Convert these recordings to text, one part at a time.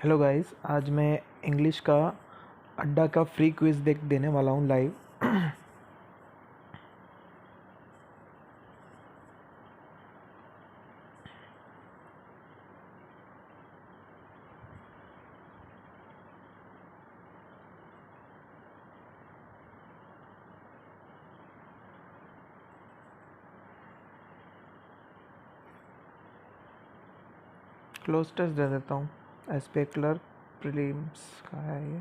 Hello guys, आज मैं English का अड्डा का फ्री क्विज़ देने वाला हूँ लाइव। क्लोज टेस्ट दे देता हूँ। एसपीए क्लर्क प्रीलिम्स का है ये।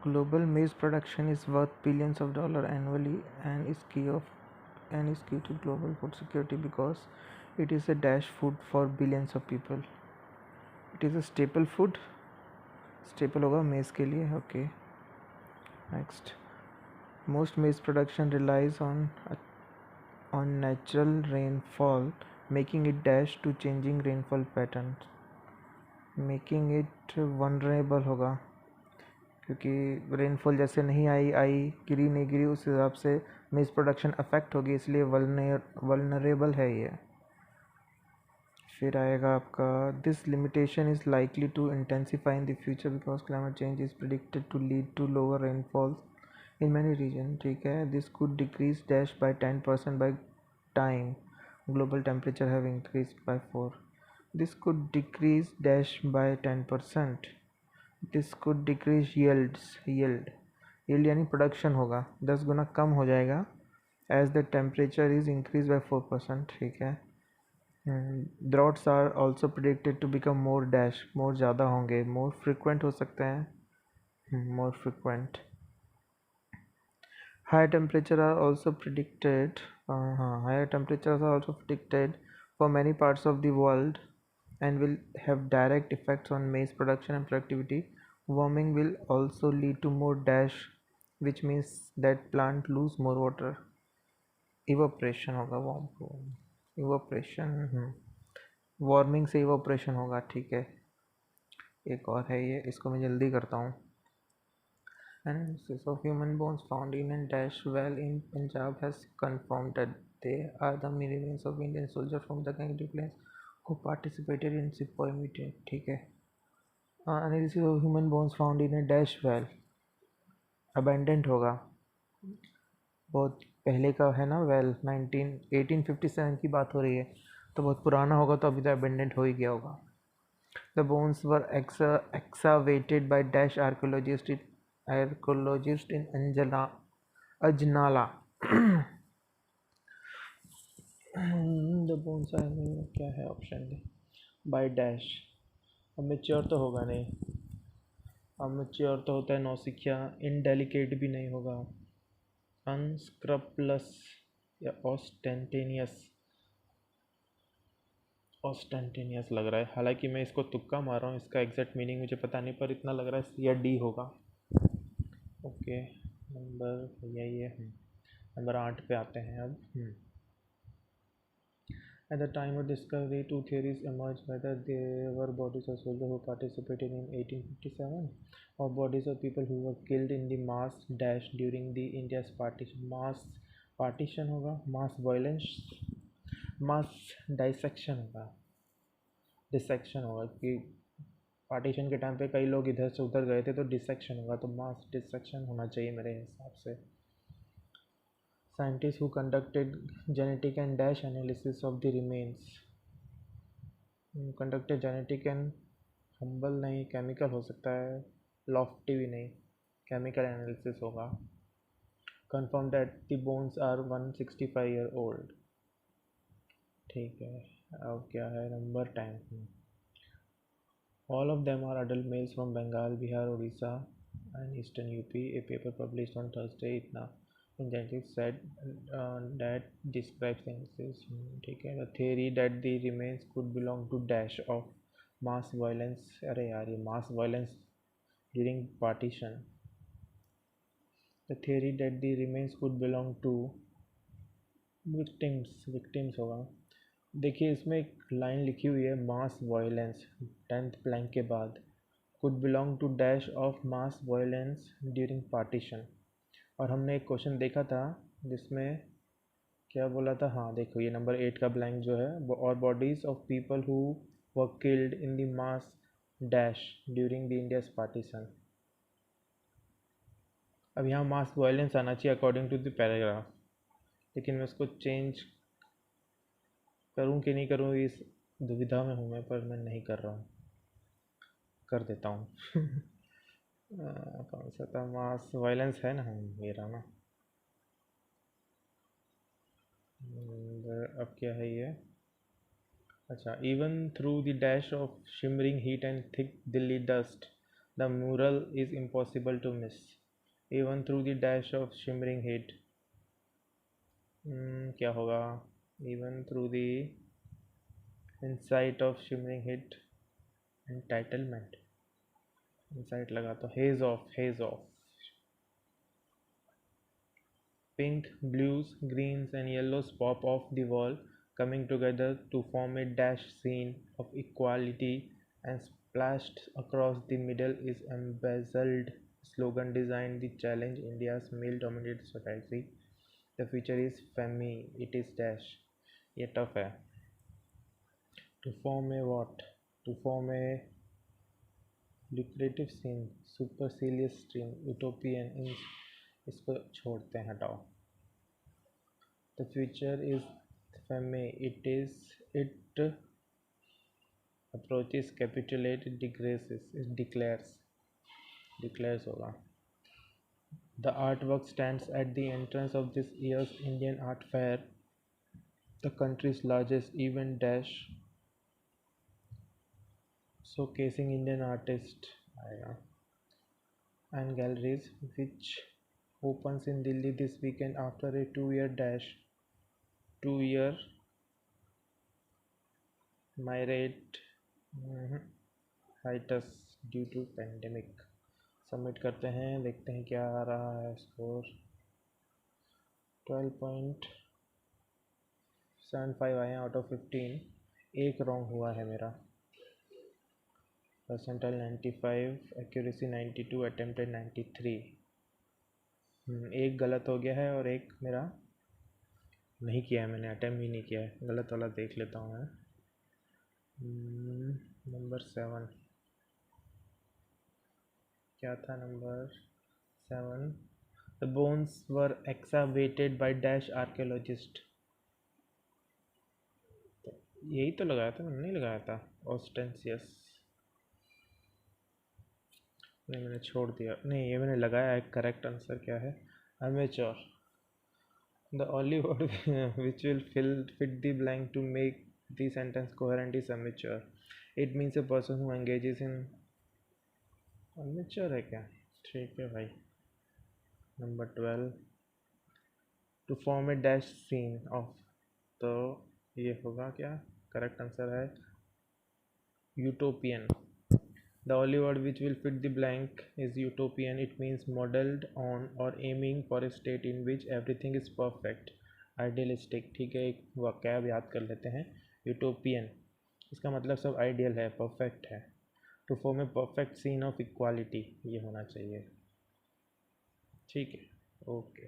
ग्लोबल मेज production is worth billions of dollar annually and is key to global food security because it is a dash food for billions of people. It is a staple food. Staple होगा maize के लिए। Okay, next. Most maize production relies on natural rainfall, making it dash to changing rainfall patterns, making it vulnerable होगा क्योंकि rainfall जैसे नहीं आई गिरी नहीं गिरी उस हिसाब से मेज प्रोडक्शन अफेक्ट होगी, इसलिए वल्नरेबल है ये। फिर आएगा आपका this limitation is likely to intensify in the future because climate change is predicted to lead to lower rainfalls in many region. ठीक है, this could decrease dash by 10% by time global temperature have increased by 4. This could decrease dash by 10%. This could decrease yield यानी production होगा 10 गुना कम हो जाएगा as the temperature is increased by 4%। ठीक है। droughts are also predicted to become more dash, more ज़्यादा होंगे, more frequent हो सकते हैं, more frequent। Higher temperatures are also predicted. Higher temperatures are also predicted for many parts of the world and will have direct effects on maize production and productivity. Warming will also lead to more dash, which means that plant lose more water. Evaporation होगा evaporation। Warming से evaporation होगा। ठीक है, एक और है ये, इसको मैं जल्दी करता हूँ। Analysis of human bones found in a dash well in Punjab has confirmed that they are the remains of Indian soldiers from the Ganges plains who participated in Sepoy meeting। ठीक है। Analysis of human bones found in a dash well, abandoned होगा, बहुत पहले का है ना well, 1857 की बात हो रही है, तो बहुत पुराना होगा, तो अभी तो abandoned हो ही गया होगा। The bones were excavated by dash archaeologist in Ajnala। The bones are क्या है ऑप्शन में? by dash। अब मेच्योर तो होगा नहीं, अब मेच्योर तो होता है नौसिखिया, इनडेलिकेट भी नहीं होगा, अनस्क्रप्लस या ऑस्टेंटेनियस लग रहा है। हालांकि मैं इसको तुक्का मार रहा हूँ, इसका एग्जैक्ट मीनिंग मुझे पता नहीं, पर इतना लग रहा है सी या डी होगा। ओके, नंबर यही है। नंबर 8 पे आते हैं अब। At the time of discovery, two theories emerged whether there were bodies of soldiers who participated in 1857 or bodies of people who were killed in the mass dash during the India's partition। mass partition होगा, mass violence, mass dissection होगा कि partition के time पे कई लोग इधर से उधर गए थे, तो डिसेक्शन होगा, तो मास डिसेक्शन होना चाहिए मेरे हिसाब से। Scientists who conducted genetic and dash analysis of the remains conducted genetic and humble नहीं, केमिकल हो सकता है, लॉफ्टी भी नहीं, केमिकल एनालिसिस होगा। confirm that the bones are 165 year old। ठीक है, अब क्या है number 10। All of them are adult males from Bengal, Bihar, Odisha and eastern UP। A paper published on Thursday इतना in genetics said that describes analysis। ठीक है। The theory that the remains could belong to dash of mass violence, अरे यार ये mass violence during partition। The theory that the remains could belong to victims होगा। देखिए इसमें एक line लिखी हुई है मास वायलेंस 10th प्लैंक के बाद, could belong to dash of mass violence during partition. और हमने एक क्वेश्चन देखा था जिसमें क्या बोला था, हाँ देखो ये नंबर 8 का ब्लैंक जो है, और bodies of people who were killed in the mass dash during the India's partition. अब यहाँ मास वायलेंस आना चाहिए अकॉर्डिंग टू द पैराग्राफ, लेकिन मैं उसको चेंज करूँ कि नहीं करूँ इस दुविधा में हूँ मैं, पर मैं नहीं कर रहा हूँ, कर देता हूँ। कौन सा था, मास वायलेंस है ना, मेरा ना। अब क्या है ये, अच्छा, even through the dash of shimmering heat and thick Delhi dust the mural is impossible to miss. Even through the dash of shimmering heat, क्या होगा, even through the insight of shimmering heat, entitlement, insight लगा तो haze of, haze of. Pink, blues, greens and yellows pop off the wall, coming together to form a dash scene of equality, and splashed across the middle is embezzled slogan designed to challenge India's male-dominated society. The future is Femi, it is dash. ये tough है. To form a what? To form a lucrative scene, supercilious stream, utopian. इसको छोड़ते हैं, हटाओ. The future is Femi, it approaches, capitulates, it decreases, it declares होगा. The artwork stands at the entrance of this year's Indian Art Fair, the country's largest event dash, showcasing Indian artists आएगा, and galleries, which opens in Delhi this weekend after a 2-year dash. 2-year migrate hiatus due to pandemic. Submit करते हैं, देखते हैं क्या आ रहा है score. 12.75 आए हैं आउट ऑफ 15. एक रॉन्ग हुआ है मेरा. Percentile 95, accuracy 92, attempted 93. एक गलत हो गया है और एक मेरा नहीं किया है मैंने, अटेम्प्ट ही नहीं किया है. गलत वाला देख लेता हूँ मैं. नंबर 7 क्या था, number 7, the bones were excavated by dash archaeologist. तो यही तो लगाया था, मैंने नहीं लगाया था ऑस्टेंसियस. नहीं, मैंने छोड़ दिया. नहीं, ये मैंने लगाया है. करेक्ट आंसर क्या है, amateur. The only word which will fit the blank to make the sentence coherent is amateur. It means a person who engages in. Amateur है क्या, ठीक है भाई. Number 12, to form a dash scene of, तो ये होगा क्या, correct answer है utopian. The only word which will fit the blank is utopian. It means modeled on or aiming for a state in which everything is perfect, idealistic. ठीक है, एक वाक्य अब याद कर लेते हैं. यूटोपियन, इसका मतलब सब आइडियल है, परफेक्ट है. To form a perfect scene of equality, ये होना चाहिए. ठीक है, ओके.